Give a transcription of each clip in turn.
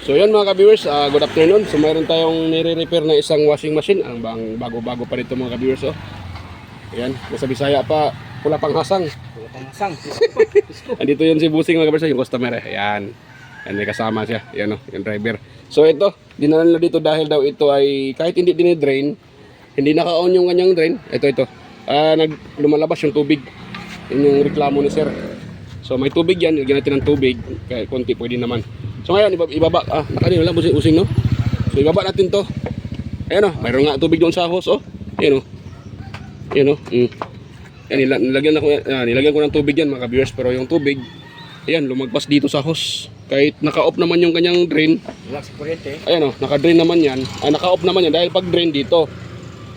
So yan mga ka-viewers, good afternoon. So mayroon tayong nire-repair na isang washing machine. Ang bago-bago pa rito mga ka-viewers. Oh. Ayan, nasa Bisaya pa, pula pang hasang. Pula pang hasang. Andito yun si Busing mga ka-viewers, yung customer. Ayan, yan may kasama siya. Ayan yung driver. So ito, dinala na dito dahil daw ito ay kahit hindi dinidrain, hindi naka-on yung kanyang drain. Ito. Lumalabas yung tubig. Yun yung reklamo ni sir. So may tubig yan, lagyan natin ng tubig. Kaya konti pwede naman. So ngayon, ibaba, nakanino lang, busing no? So ibaba natin to. Ayan o, mayroon nga tubig doon sa hose, oh. Ayan o. Ayan o. Ayan, nilagyan ko ng tubig yan mga ka-viewers. Pero yung tubig, ayan, lumagpas dito sa hose. Kahit naka-off naman yung kanyang drain. Relax kuryente. Ayan o, naka-drain naman yan. Naka-off naman yan dahil pag drain dito.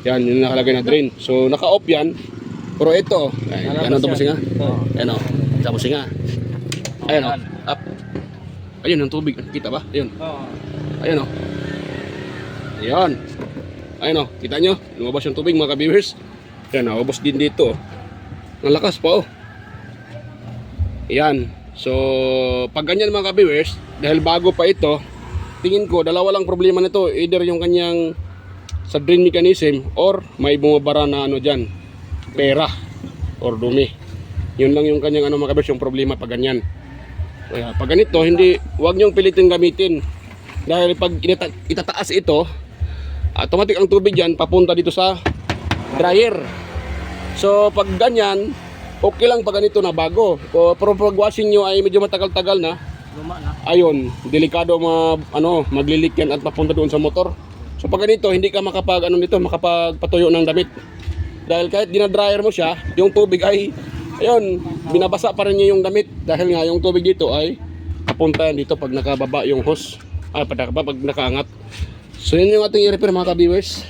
Yan, yung nakalagay na drain. So naka-off yan. Pero ito, ayan o, tapos nga. Ayan o, tapos nga. Ayan o, up. Ayun ang tubig, kita ba? Ayun. Ayun o. Ayun. Ayun o, kita nyo? Lumabas yung tubig mga ka-viewers. Ayan, nakabos din dito. Ang lakas pa o. Ayan. So, pag ganyan mga ka-viewers, dahil bago pa ito, tingin ko, dalawa lang problema nito. Either yung kanyang sa drain mechanism or may bumabara na ano dyan, pera or dumi. Yun lang yung kanyang mga ka-viewers, yung problema pag ganyan. Kaya pag ganito, huwag niyong pilitin gamitin. Dahil pag itataas ito, automatic ang tubig yan papunta dito sa dryer. So pag ganyan, okay lang pag ganito na bago. Pero pag washing nyo ay medyo matagal-tagal na, ayun, delikado maglilik yan at papunta doon sa motor. So pag ganito, hindi ka makapagpatuyo ng damit. Dahil kahit dinadryer mo siya, yung tubig ay ayun, binabasa pa rin niya yung damit dahil nga yung tubig dito ay papunta yan dito pag nakababa yung hose. Pag nakaangat. So yun yung ating i-repair mga ka-viewers.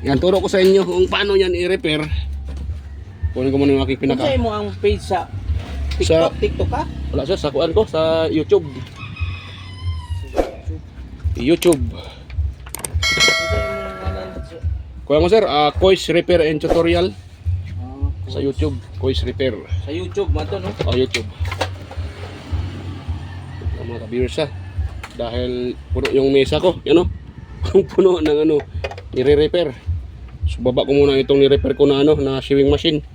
Yan, turo ko sa inyo kung paano yan i-repair. Kunin ko muna yung aking pinaka. Kung mo ang page sa TikTok ka? Wala sir, sa kuan ko, sa YouTube. Kuha mo sir, Kois Repair and Tutorial. Sa YouTube, Kois Repair. Sa YouTube, mato no? YouTube. Mga ka-viewers dahil puno yung mesa ko, yan o. Puno ng nire-repair. So baba ko muna itong nire-repair ko na na sewing machine.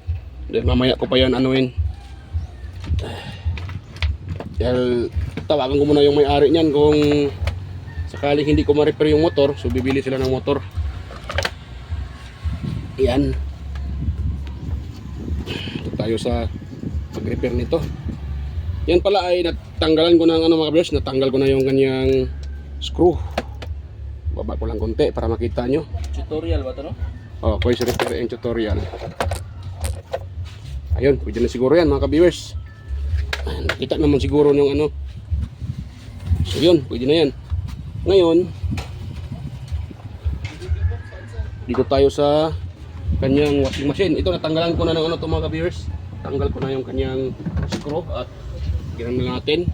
Dahil mamaya ko pa yan anuin. Dahil tawagan ko muna yung may-ari niyan kung sakaling hindi ko ma-repair yung motor, so bibili sila ng motor. Yan. Tayo sa pag-repair nito. Yan pala ay natanggalan ko ng mga viewers, natanggal ko na yung kanyang screw. Baba ko lang konti para makita nyo. Tutorial ba ito no? Kois Repair and Tutorial. Ayun, pwede na siguro yan mga ka-viewers. Nakita naman siguro yung So yun, pwede na yan. Ngayon, dito tayo sa kanyang washing machine. Ito natanggalan ko na ng mga ka-viewers. Tanggal ko na yung kanyang screw at ginamit natin.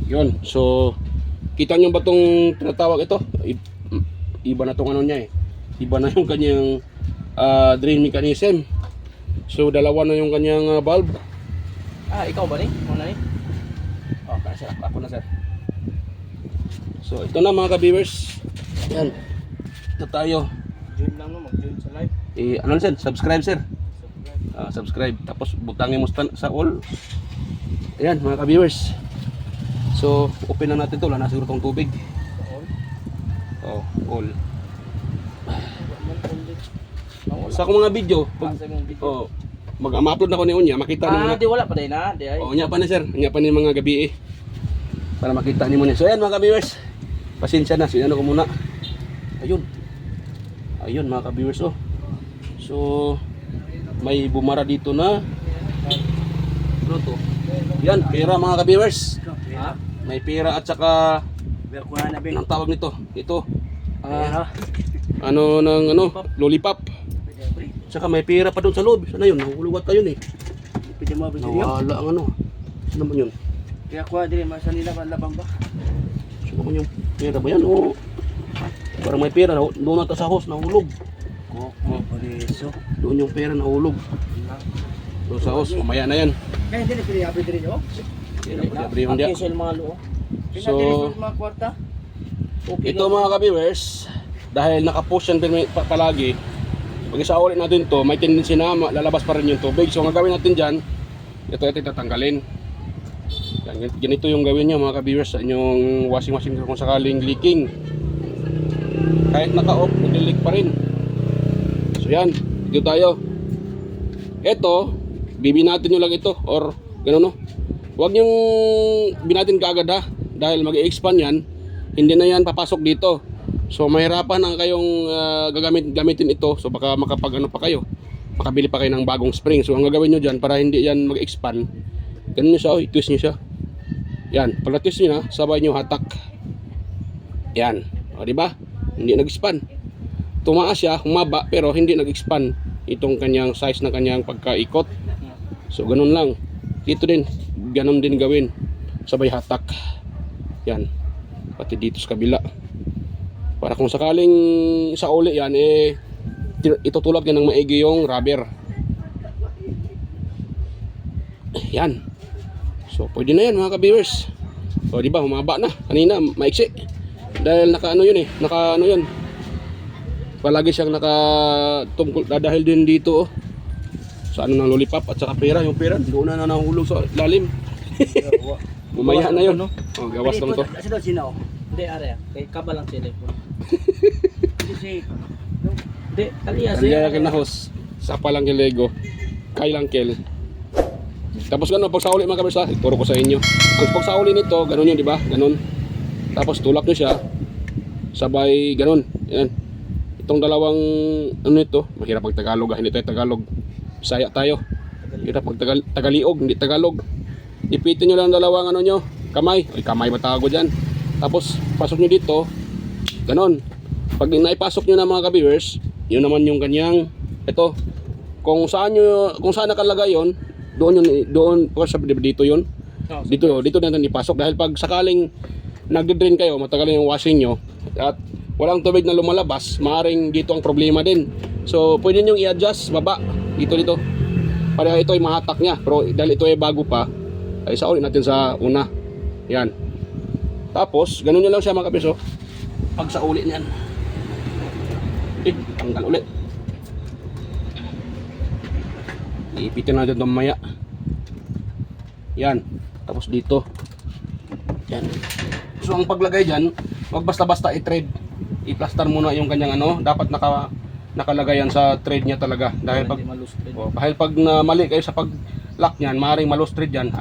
Yun. So kita nyo ba itong tinatawag ito? Iba na itong niya eh. Iba na yung kanyang drain mechanism. So dalawa na yung kanyang valve. Ikaw ba ni? Muna ni? Sir. Ako na sir. So ito na mga ka-viewers. Yan. Ito tayo. Join lang no, mag-join sa live. Sir? Subscribe sir. Subscribe. Tapos butangin mo sa all. Ayan mga ka-viewers. So open na natin ito. Wala na siguro itong tubig. All. Sa akong mga video, mag-upload na ko ni Unya, makita niyo. Di wala pa din na. Unya pa na sir. Unya pa ni mga gabi para makita niyo muna. So ayan mga ka-viewers. Pasensya na, sinano ko muna. Ayun mga ka-viewers So may bumara dito na ano to? Yan, pera mga ka-viewers. May pera at saka anong tawag nito? Ito. Lollipop. Saka may pera pa doon sa loob. Sana yun? Nahulugat tayo eh. Nawala ang ano naman yun? Kaya kuha din, masa nila pa labang ba? So yung pera ba yan? Parang may pera. Doon nata sa house, nahulog. Preso. Doon yung pera nahulog. Doon sa house, umaya na yan. Kaya hindi na pili-abri din nyo? Abri yung dia. Ang kisel mga luo. So, Pinatilis mga kwarta. Okay ito mga ka-viewers, dahil nakapush yan palagi, pag isa ulit natin to, may tendency na lalabas pa rin yung tubig. So, ang gagawin natin dyan, ito tatanggalin. Yan, ganito yung gawin nyo mga ka-viewers sa inyong washing machine kung sakaling leaking. Kahit naka-off, nag-leak pa rin. So yan, dito tayo. Ito, bibinatin nyo lang ito or gano'n no. Huwag nyong binatin kaagad ha, dahil mag-i-expand yan, hindi na yan papasok dito. So mahirapan ang kayong gamitin ito. So baka makapag ano pa kayo, makabili pa kayo ng bagong spring. So ang gagawin nyo dyan para hindi yan mag-expand, ganun nyo siya, i-twist nyo siya. Yan, pag na-twist nyo na, sabay nyo hatak. Yan, o diba? Hindi nag-expand. Tumaas siya, humaba, pero hindi nag-expand itong kanyang size ng kanyang pagkaikot. So ganun lang. Dito din, ganun din gawin. Sabay hatak. Yan, pati dito sa kabila. Para kung sakaling sa uli yan, itutulak yan ng maigi yung rubber. Yan. So pwede na yan mga ka-viewers. So diba, humaba na. Kanina, maiksi. Dahil naka-ano yun naka-ano yun. Palagi siyang naka-tungkol, dahil din dito sa ano ng lollipop at saka pera. Yung pera, doon na nahulog sa lalim. Umaya na yun. Oh, gawas lang to. Sa doon sino? Hindi, are. Kay kaba lang sila. Kasi, Hindi, kaliya Kaya lang kinahos. Sapa lang kay Lego. Kay lang kel. Tapos ganun, pag sauli mga kabirsa, ituro ko sa inyo. Ang pag sauli nito, ganun yun, di ba? Ganun. Tapos tulak nyo siya. Sabay, ganun. Yan. Itong dalawang, ano ito, mahirap pag Tagalog. Hindi tayo Tagalog. Bisaya tayo. Mahirap pag Tagaliog, hindi Tagalog. Ipitin nyo lang dalawang ano nyo, kamay. Ay, kamay ba tawag ko dyan? Tapos, pasok nyo dito. Ganun. Pag naipasok nyo na mga ka-viewers, yun naman yung kanyang, ito. Kung saan nakalagay yun, doon dito yun. Dito natin ipasok dahil pag sakaling nagde-drain kayo, matagal yung washing nyo at walang tubig na lumalabas, maaring dito ang problema din. So pwede nyo i-adjust baba dito para ito ay mahatak niya, pero dahil ito ay bago pa, ay isa ulit natin sa una. Yan. Tapos ganun nyo lang siya mga kapiso. Pag sa ulit niyan, tanggal ulit. Iipitin natin ito mamaya. Yan. Tapos dito. Yan. So ang paglagay dyan, wag basta-basta i-thread. I-plaster muna yung kanyang ano. Dapat nakalagay yan sa thread niya talaga. Dahil pag mali kayo sa pag-lock niyan, maaaring ma-loose thread yan.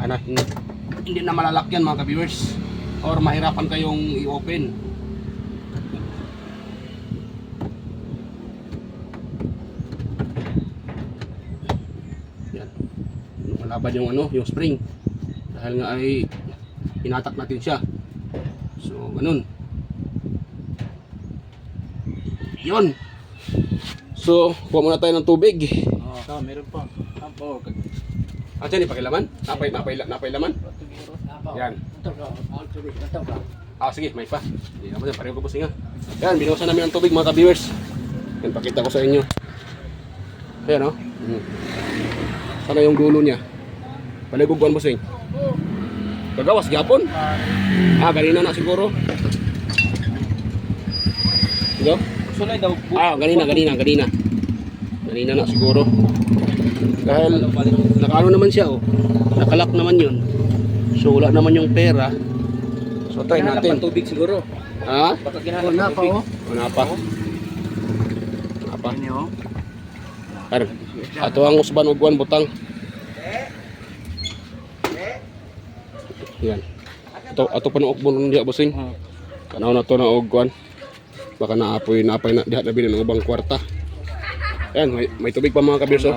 Hindi na malalak yan mga ka-viewers. Or mahirapan kayong i-open. Malaban yung yung spring dahil nga ay hinatak natin siya. So ganun yun. So kuha muna tayo ng tubig. Meron pa. At yan ipakilaman. Napay laman. Yan. Sige, may pa. Hindi naman yan, pareho ko po singa. Yan, binuhusan namin ang tubig mga ka-viewers. Yan, pakita ko sa inyo. Ayan sana yung dulo niya. Paliguguan mo sing. Kagawas gapon. Ganina na siguro. Ito? Sulay daw. Ganina. Ganina na siguro. Dahil nakaano naman siya Nakalak naman yun. So wala naman yung pera. So try natin. Tubig siguro. Wala Baka ginahanap pa tubig. Wala pa. Inyo. Ato ang usban ug butang. Yan. Ato pa na ukbon diha busing. Kanaw na to na og kuan. Baka napay na diha labi ng ubang kwarta. Yan, may tubig pa mga kabirso.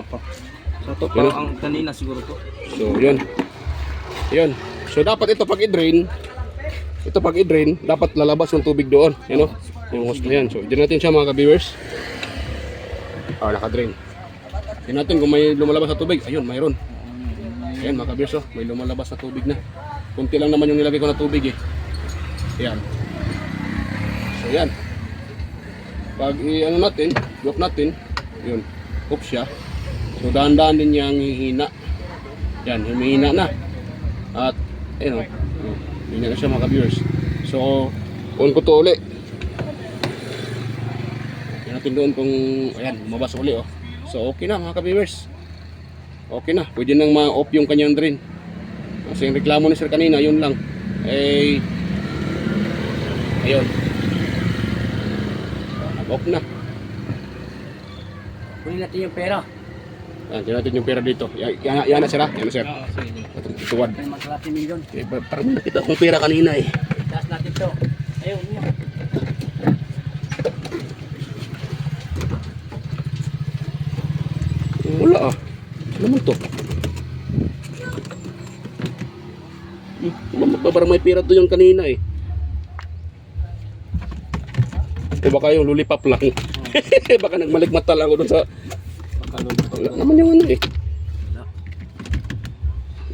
So to pa ang kanina siguro to. So yun. Yun. So dapat ito pag i-drain, dapat lalabas yung tubig doon, yung hose na yan. So i-drain natin siya mga ka-viewers. Naka-drain. Tingnan natin kung may lumalabas na tubig. Ayun, mayroon. Ayan mga ka-viewers, may lumalabas na tubig na. Kunti lang naman yung nilagay ko na tubig Ayan. So yan. Pag lock natin, yun, hook siya. So dahan-dahan din niyang hihina. Yan, humihina na. At, ayun o. Humihina na siya mga ka-viewers. So, on ko to uli. Yan natin doon kung, ayan, lumabas uli o. So, okay na mga ka-viewers. Okay na, pwede nang ma-off yung kanyang drain. Kasi yung reklamo ni sir kanina, yun lang. Eh, ayun. Nag-off na. Kunin natin yung pera. Yan, tignan natin yung pera dito. Yan na sir ha? Yan na sir. Oo, sige. Tuwad. May magkalati milyon. Eh, parang may nakita akong pera kanina eh. Taas natin to. Ayun, yun. Wala ah. Ano naman to? Parang may pera to yung kanina eh. O baka yung lulipap lang. Baka nagmaligmata lang ako dun sa... Wala naman yung ano eh.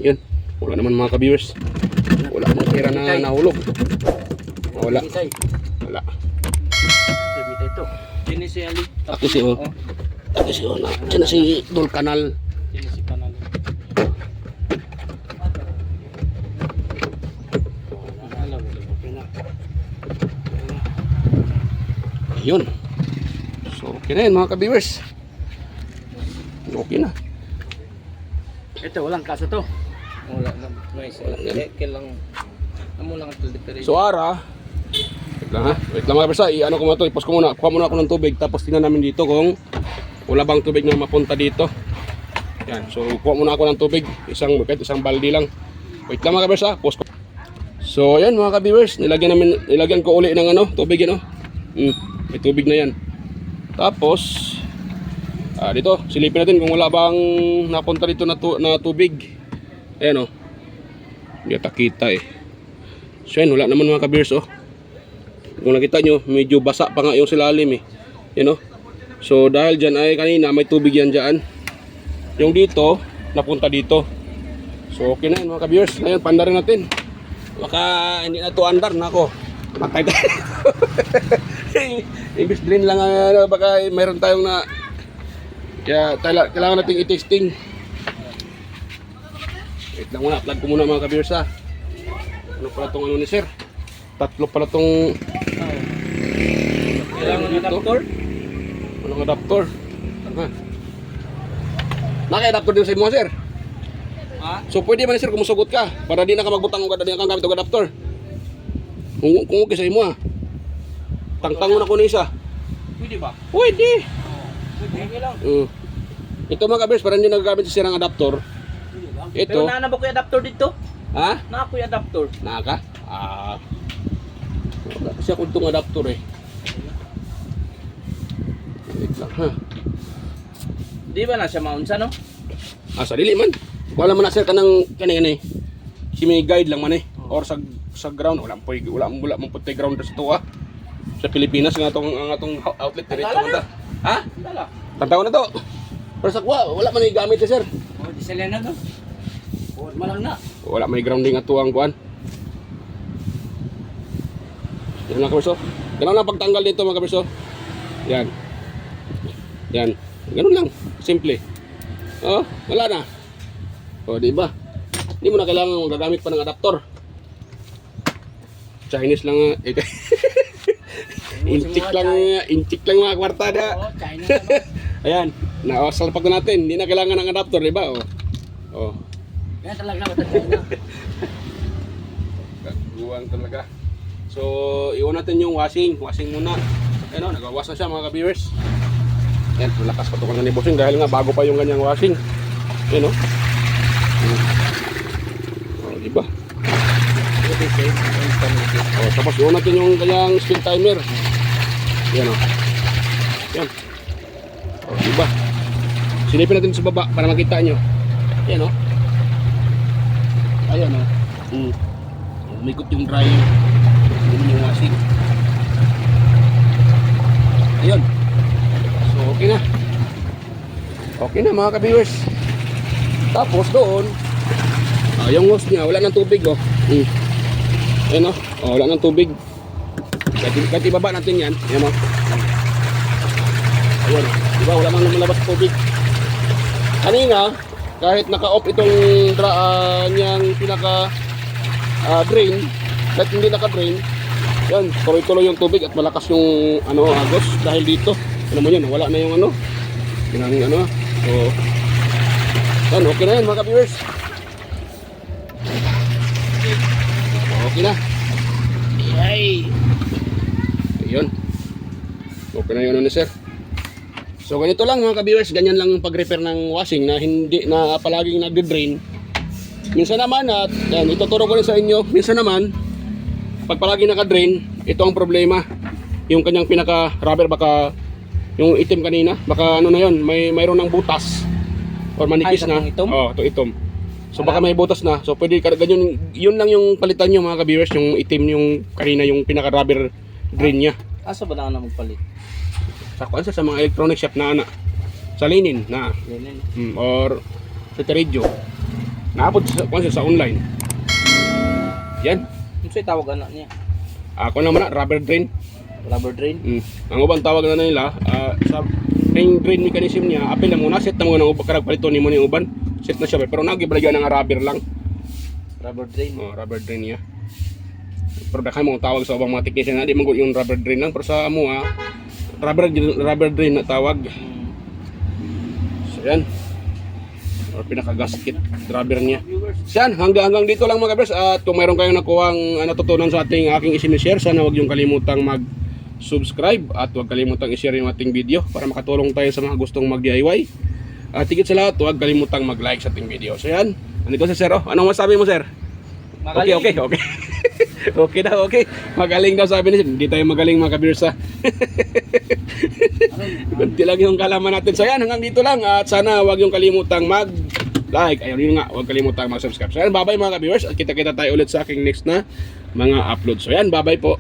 Yan. Wala naman mga ka-viewers. Wala namang pera na nahulog. Wala. Bitay. Wala. Bitay to. Sino si Ali? Ako si O. Ako si O na. Diyan na si Dol Canal. Sino si Panalo? Yun. So okay na yun mga ka-viewers. Okay na. Ito, walang kaso to. Wala na. Nice. Kailang amo lang ang delivery. So Ara, wait lang ha. Wait lang mga ka-viewers. I-ano ko muna to. I-post ko muna. Kuha muna ako ng tubig. Tapos tingnan namin dito kung wala bang tubig na mapunta dito. Yan. So kuha muna ako ng tubig. Kahit isang baldi lang. Wait lang mga ka-viewers ha. Post ko. So yan mga ka-viewers. Nilagyan ko uli ng ano, tubig yan oh. May tubig na yan. Tapos dito, silipin natin kung wala bang napunta dito na tubig. Ayan o. Hindi kita eh. So yan, wala naman mga ka-viewers oh. Kung nakita nyo, medyo basa pa nga yung silalim eh. Yan o. So dahil dyan ay kanina may tubig yan dyan. Yung dito, napunta dito. So okay na yun mga ka-viewers. Ngayon, pandarin natin. Baka hindi na to andar na ako. Patay tayo. Imbis drain lang baka mayroon tayong na kaya kailangan nating i-testing. Wait lang muna, plug ko muna mga ka-viewers ha. Ano pala tong ano ni sir? Tatlo pala tong Kailangan ng adapter? anong adapter? Naka-adapter din sa imo sir? Ha? So pwede man sir kung musugot ka para di na ka magbutang og kadali kang gamit og adapter. Kung okay sa imo ha. Tangtangon ako ni isa. Pwede ba? Pwede. Pwede lang. Ito mga ka-viewers, para hindi nagagamit sa sirang adapter. Pero Ito. naana ba ko yung adapter dito? Ha? Na ako yung adapter. Naka? Wala kasi ako itong adapter eh. Wait lang ha. Di ba na siya maunsa no? Sa dili man. Wala man na sir kanang kanay. Si may guide lang man eh. Or sa ground wala man puti ground sa tuwa. Sa Pilipinas nga ang atong outlet diretso man ta. Ha? Dala. Tantaw na to. Pero sa kuha, wala man gamit eh sir. Oh, di sila na to. Oh, malang na. Wala may grounding ato ang kuan. Yan lang kaberso. Ganun lang pagtanggal dito mga kaberso. Yan. Yan. Ganun lang. Simple. Oh, wala na. Oh, di ba? Hindi mo na kailangan gagamit pa ng adapter. Chinese lang inchik lang mga kwartada. Oh, China naman. Ayan, nasalpak na natin. Hindi na kailangan ng adapter, di ba? Oh. Yan talaga mata China. Kaguwang talaga. So, iwan natin yung washing. Washing muna. Ayan o, nagawas na siya mga ka-viewers. Ayan, malakas patukan na ni Bossing dahil nga bago pa yung ganyang washing. Ayan o. Oh, di ba? Oh, tapos iwan natin yung kanyang spin timer. Ayan o. Ayan. Oh, di ba? Silipin natin sa baba para makita nyo. Ayan o. Ayan o. Umikot yung dryer. Hindi yung washing. Ayun. So okay na. Okay na mga ka-viewers. Tapos doon, yung hose niya, wala ng tubig oh. Ayan oh. Wala ng tubig. Kahit ibaba natin yan. Ayan oh. Ayan. Diba wala nang lumalabas tubig. Kanina, kahit naka-off itong niyang pinaka drain, kahit hindi naka-drain, yan, tuloy-tuloy yung tubig at malakas yung agos dahil dito. Ano mo yun, wala na yung yung so, yan, okay na yan mga ka-viewers. Okay na. Yay! Ayun. Okay na yun ni sir. So ganito lang mga ka-viewers, ganyan lang yung pag-repair ng washing na hindi na palaging nagde-drain. Minsan naman at yan, ituturo ko rin sa inyo, minsan naman pag palaging naka-drain, ito ang problema. Yung kanyang pinaka-rubber baka yung itim kanina, baka na yun, mayroon ng butas or manipis Ay, na. itong itom? Oh, ito itom. So baka may butas na. So pwede ganyan, yun lang yung palitan nyo mga ka-viewers, yung itim yung kanina yung pinaka-rubber drain niya. Asa ba na magpalit? Sa mga electronic shop na sa Linin na Ganyan. or sa Teredio. Naapod sa online. Yan. Ano sa'yo tawag anak niya? Ako naman rubber drain. Rubber drain? Ang ubang tawag na nila sa yung drain mechanism niya, apil na muna, set na muna ng karag palito ni mo ng uban. Set na siya, pero nagibalagyan ng rubber lang. Rubber drain? Rubber drain niya. Pero dakay mo tawag sa ubang mga technician na di mo yung rubber drain lang, pero sa amo rubber drain na tawag. So yan. Or pinaka-gasket rubber niya. So yan, hanggang dito lang mga kabers. At kung mayroon kayong nakuhang natutunan sa ating isinishare, sana huwag yung kalimutang mag-subscribe at huwag kalimutang i-share yung ating video para makatulong tayo sa mga gustong mag-DIY. At higit sa lahat, huwag kalimutang mag-like sa ating video. So yan, nandito si Sir. Anong masabi mo, Sir? Magaling. Okay. Okay na, okay. Magaling daw sabi niya. Hindi tayo magaling mga kabirsa. Kunti lang yung kalaman natin. So yan, hanggang dito lang. At sana huwag yung kalimutang mag-like. Ayun yun nga, huwag kalimutang mag-subscribe. So yan, bye-bye mga kabirsa. At kita-kita tayo ulit sa aking next na mga upload. So yan, bye-bye po.